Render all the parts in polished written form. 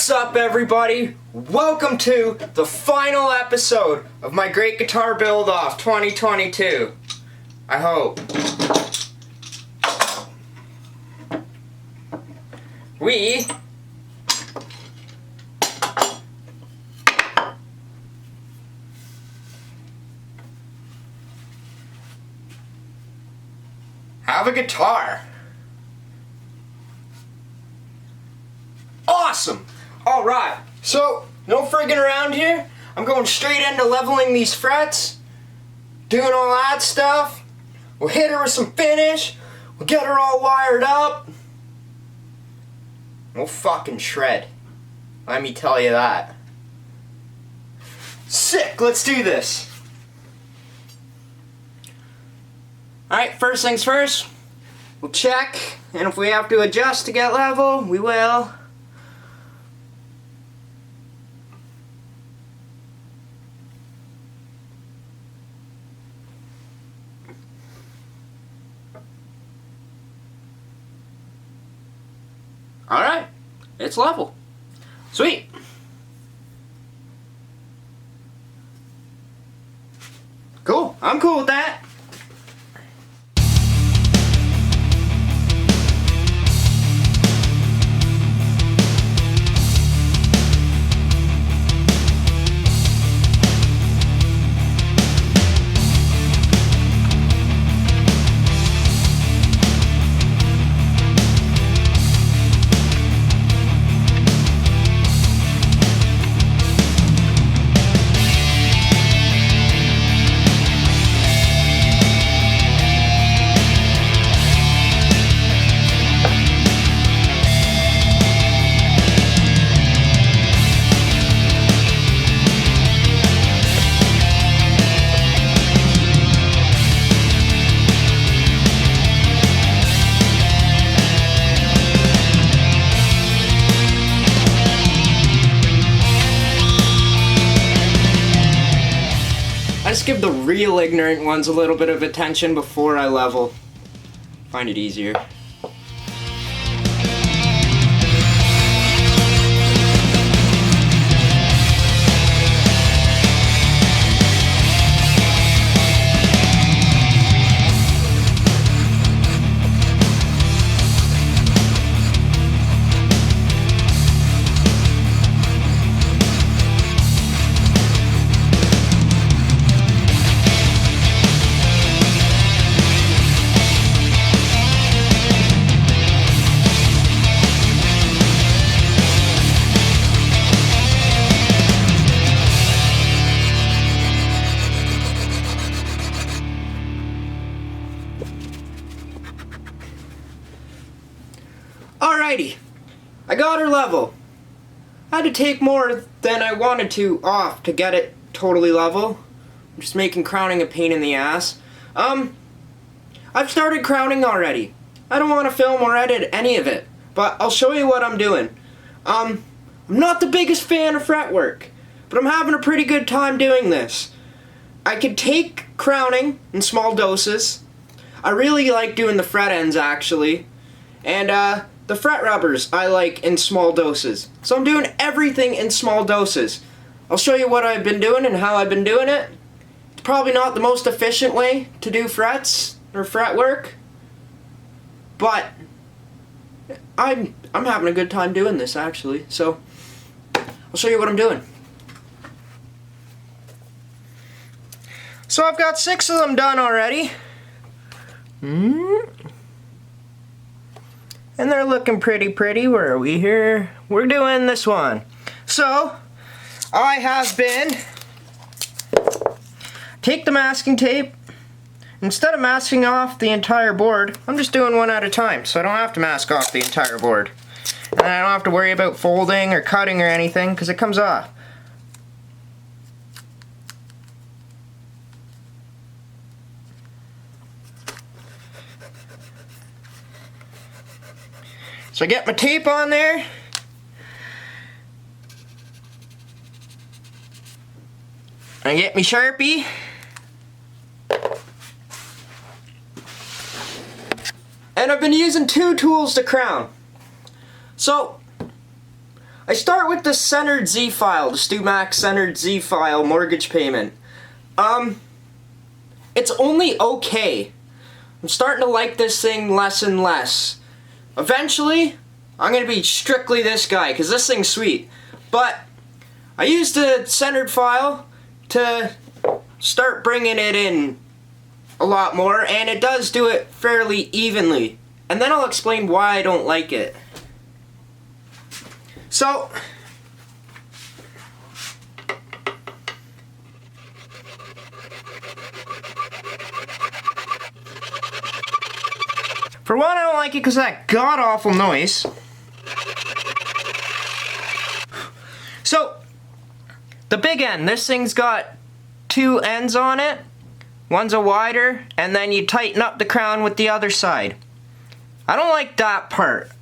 What's up, everybody? Welcome to the final episode of my Great Guitar Build-Off 2022. I hope. We have a guitar. Awesome! Alright, so no friggin' around here. I'm going straight into leveling these frets, doing all that stuff. We'll hit her with some finish, we'll get her all wired up. We'll fucking shred. Let me tell you that. Sick, let's do this. Alright, first things first, we'll check, and if we have to adjust to get level, we will. Alright, it's level. Sweet. Cool, I'm cool with that. I just give the real ignorant ones a little bit of attention before I level. Find it easier. Alrighty, I got her level. I had to take more than I wanted to off to get it totally level. I'm just making crowning a pain in the ass. I've started crowning already. I don't want to film or edit any of it, but I'll show you what I'm doing. I'm not the biggest fan of fretwork, but I'm having a pretty good time doing this. I could take crowning in small doses. I really like doing the fret ends, actually. And, the fret rubbers I like in small doses. So I'm doing everything in small doses. I'll show you what I've been doing and how I've been doing it. It's probably not the most efficient way to do frets or fret work, but I'm having a good time doing this, actually. So I'll show you what I'm doing. So I've got 6 of them done already. And they're looking pretty. Where are we here? We're doing this one. So, I have been... Take the masking tape. Instead of masking off the entire board, I'm just doing one at a time, so I don't have to mask off the entire board. And I don't have to worry about folding or cutting or anything, because it comes off. So I get my tape on there. I get me Sharpie. And I've been using 2 tools to crown. So, I start with the centered Z file, the StuMax centered Z file mortgage payment. It's only okay. I'm starting to like this thing less and less. Eventually, I'm gonna be strictly this guy, because this thing's sweet. But I used the centered file to start bringing it in a lot more, and it does do it fairly evenly. And then I'll explain why I don't like it. So, for one, I don't like it because of that god-awful noise. So, the big end, this thing's got two ends on it. One's a wider, and then you tighten up the crown with the other side. I don't like that part.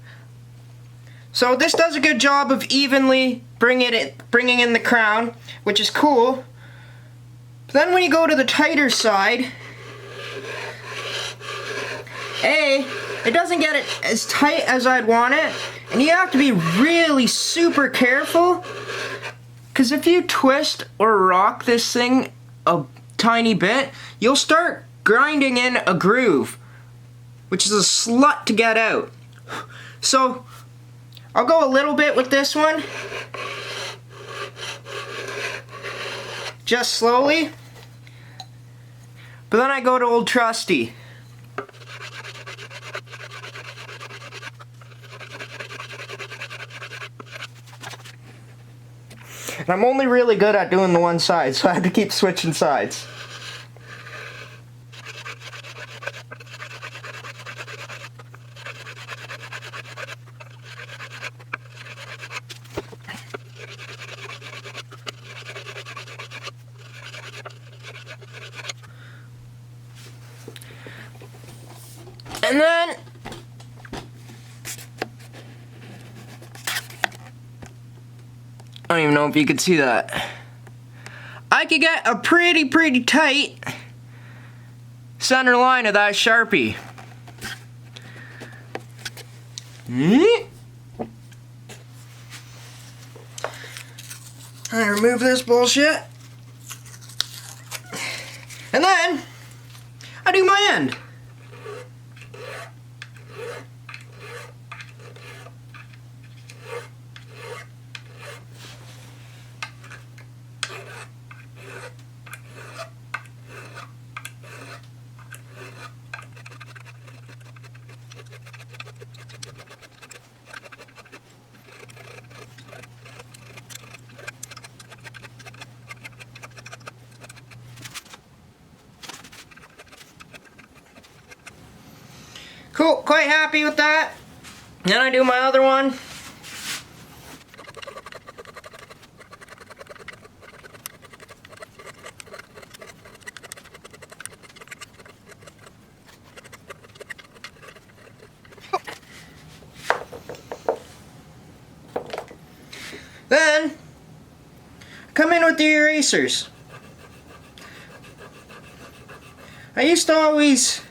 So this does a good job of evenly bringing in the crown, which is cool. But then when you go to the tighter side, it doesn't get it as tight as I'd want it, and you have to be really super careful, because if you twist or rock this thing a tiny bit, you'll start grinding in a groove, which is a slut to get out. So I'll go a little bit with this one, just slowly, but then I go to Old Trusty. And I'm only really good at doing the one side, so I have to keep switching sides. And then I don't even know if you could see that. I could get a pretty tight center line of that Sharpie. I remove this bullshit. And then I do my end. Cool, quite happy with that. Then I do my other one. Then, come in with the erasers. I used to always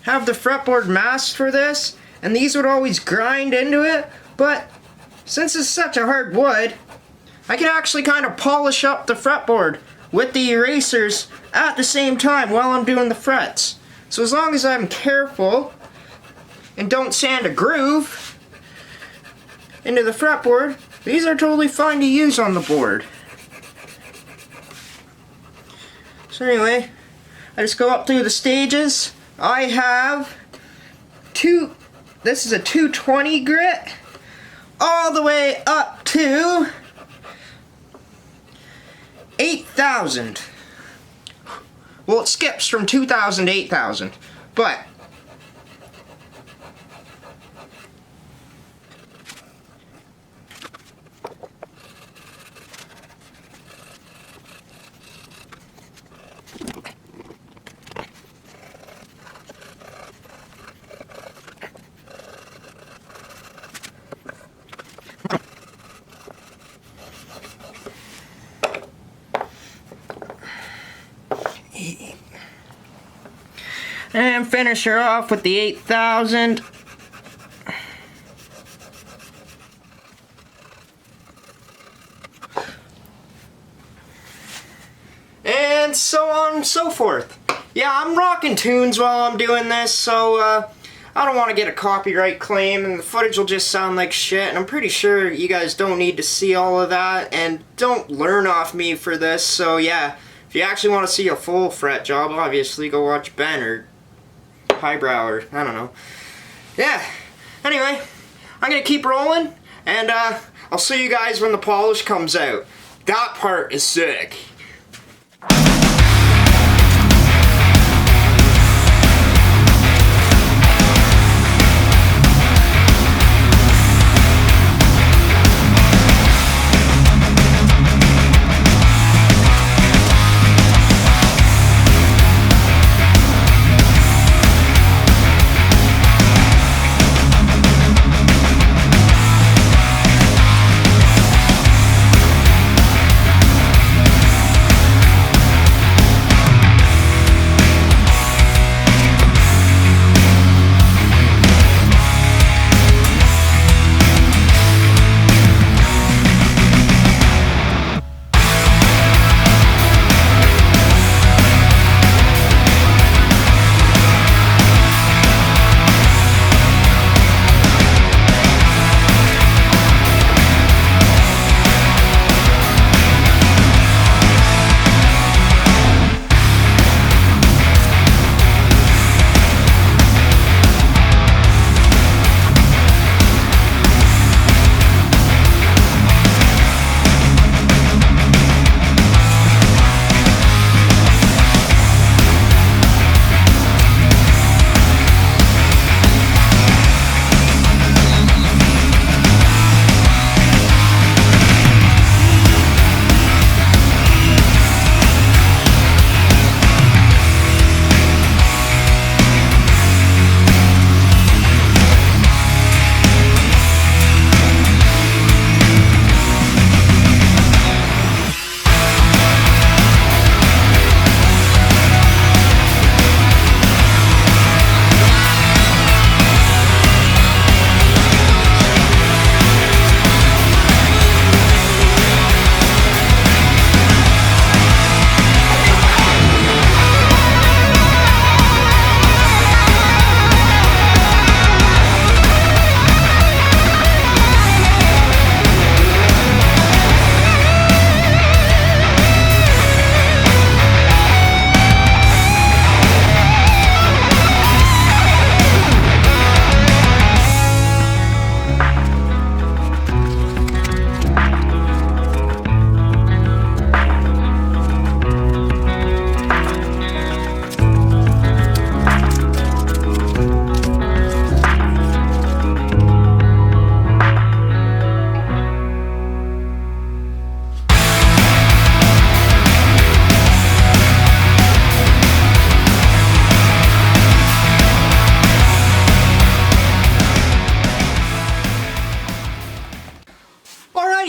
have the fretboard masked for this, and these would always grind into it, but since it's such a hard wood, I can actually kind of polish up the fretboard with the erasers at the same time while I'm doing the frets. So as long as I'm careful and don't sand a groove into the fretboard, these are totally fine to use on the board. So anyway, I just go up through the stages. I have this is a 220 grit, all the way up to 8,000. Well, it skips from 2,000 to 8,000, but and finish her off with the 8,000. so on and so forth. Yeah, I'm rocking tunes while I'm doing this, so I don't want to get a copyright claim, and the footage will just sound like shit, and I'm pretty sure you guys don't need to see all of that, and don't learn off me for this, so yeah, if you actually want to see a full fret job, obviously go watch Ben, or Highbrow, or I don't know. Yeah, anyway, I'm gonna keep rolling, and I'll see you guys when the polish comes out. That part is sick.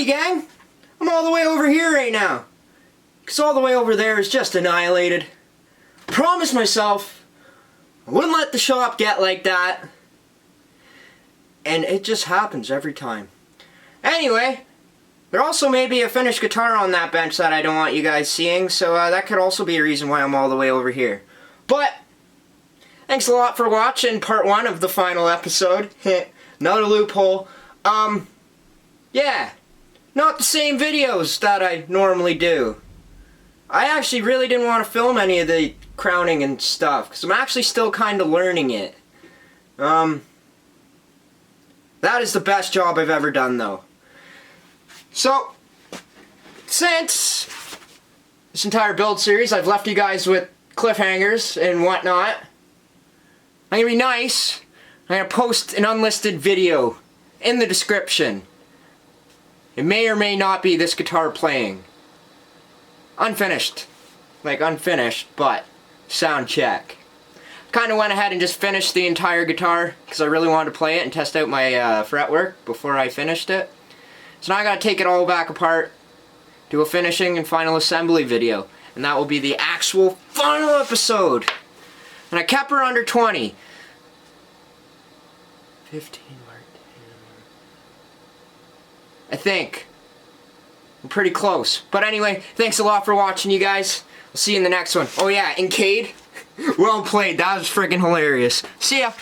Gang, I'm all the way over here right now, because all the way over there is just annihilated. I promised myself I wouldn't let the shop get like that, and it just happens every time. Anyway, there also may be a finished guitar on that bench that I don't want you guys seeing, so that could also be a reason why I'm all the way over here. But thanks a lot for watching part 1 of the final episode. Another loophole. Yeah. Not the same videos that I normally do. I actually really didn't want to film any of the crowning and stuff, because I'm actually still kind of learning it. That is the best job I've ever done, though. So, since this entire build series, I've left you guys with cliffhangers and whatnot. I'm gonna be nice. I'm gonna post an unlisted video in the description. It may or may not be this guitar playing. Unfinished. Like unfinished, but sound check. Kind of went ahead and just finished the entire guitar because I really wanted to play it and test out my fretwork before I finished it. So now I gotta take it all back apart, do a finishing and final assembly video, and that will be the actual final episode. And I kept her under 20. 15 or 10. I think. I'm pretty close. But anyway, thanks a lot for watching, you guys. See you in the next one. Oh yeah, and Cade, well played. That was friggin' hilarious. See ya.